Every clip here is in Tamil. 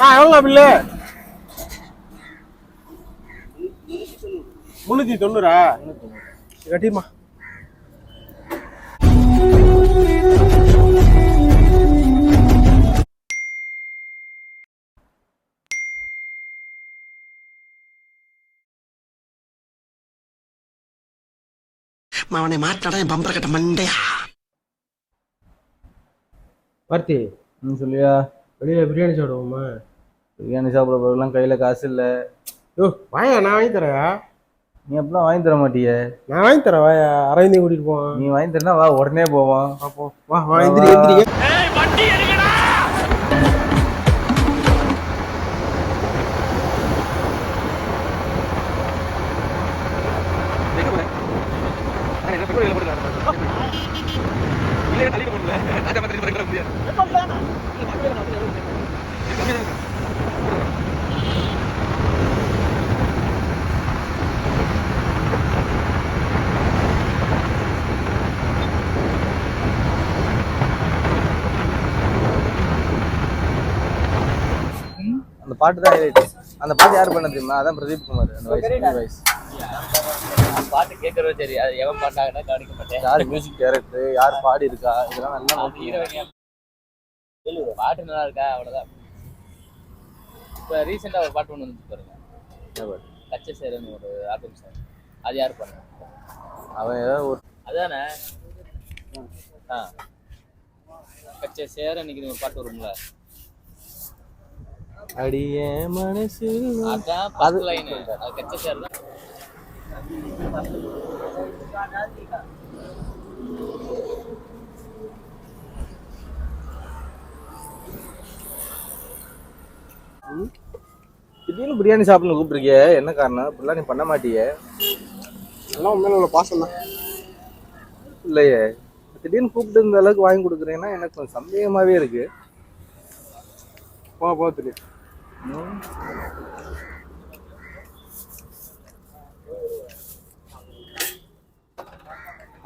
எவ்வளோ பில்லு? 390. கட்டிடுமா. அவனை மாட்டாடா என் பம்பர கட்ட மண்டையா. பார்த்தி சொல்லியா, வெளியில பிரியாணி சாப்பிடுவோமா? பிரியாணி சாப்பிட போகலாம், கையில் காசு இல்லை. யோ வாயா, நான் வாங்கி தரேன். நீ அப்படிலாம் வாங்கி தர மாட்டிய. நான் வாங்கி தரேன், வாயா. அரவிந்தையும் கூட்டிட்டு போவான். நீ வாங்கி தரனா வா, உடனே போவோம். அப்போ வா வா, எந்திரி எந்திரி. அந்த பாட்டு தான் ஹைலைட். அந்த பாட்டு யார் பண்ண தெரியுமா? அதான் பிரதீப் குமார். அந்த வாய்ஸ் பாட்டு கேட்கறது சரி, அது எவன் பாட்டாங்கன்னா கவனிக்க மாட்டேன். யார் மியூசிக் டைரக்டர், யார் பாடி இருக்கா, இதெல்லாம் நல்லா நோக்கி. பாட்டு நல்லா இருக்கா, அவ்வளவுதான். இப்ப ரீசெண்டா ஒரு பாட்டு ஒண்ணு வந்து பாருங்க, கச்சை சேரன்னு ஒரு ஆல்பம் சார். அது யாரு பண்ண? அவன் ஏதாவது ஒரு அதானே. கச்சை சேர இன்னைக்கு ஒரு பாட்டு வரும்ல, அடிய மனசு. அதான் பாட்டு லைன். அது கச்சை சேர தான். திடீர்னு பிரியாணி சாப்பிடணும் கூப்பிட்டுருக்கிய, என்ன காரணம்? இப்படிலாம் நீ பண்ண மாட்டிய. எல்லாம் உண்மையில உள்ள பாசம் தான். இல்லையே, திடீர்னு கூப்பிட்டு இந்த அளவுக்கு வாங்கி கொடுக்குறேன்னா எனக்கு கொஞ்சம் சந்தேகமாவே இருக்கு. போ போ தெரியும்.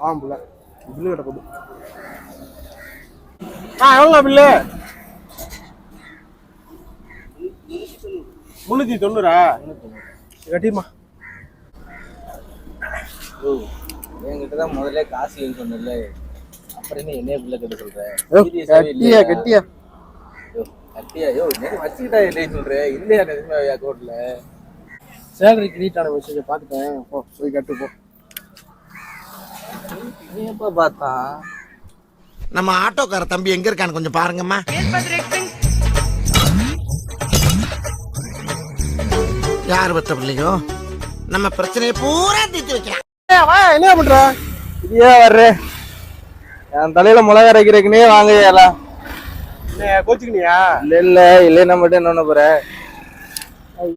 ஆம்புல பில்லு கட்ட போது. எவ்வளோ பில்லு? 390. கட்டிடுமா. என்கிட்ட தான் முதல்ல காசு இல்லைன்னு சொன்னல, அப்புறம் என்ன என்னைய பிள்ளை கட்ட சொல்றேன்? கட்டியா கட்டியா கட்டியா? யோ வச்சுக்கிட்டா இல்லைன்னு சொல்றேன். இல்லையா நிஜமாவே அக்கௌண்ட்ல சேலரி கிரெடிட் ஆன மெசேஜை பார்த்துட்டேன். போ போய் கட்டு போ. நீ எப்ப பார்த்தா? நம்ம ஆட்டோக்கார தம்பி எங்க இருக்கான்னு கொஞ்சம் பாருங்கம்மா. யார் பத்த பிள்ளையோ நம்ம பிரச்சனையை பூரா தீர்த்து வைக்கலாம். என்ன பண்ற? இதையா வர்ற? என் தலையில மிளகா அரைக்கிறதுக்குனே வாங்க. கோச்சுக்கினியா? இல்ல இல்ல இல்லைன்னா மட்டும் என்ன பண்ண போற?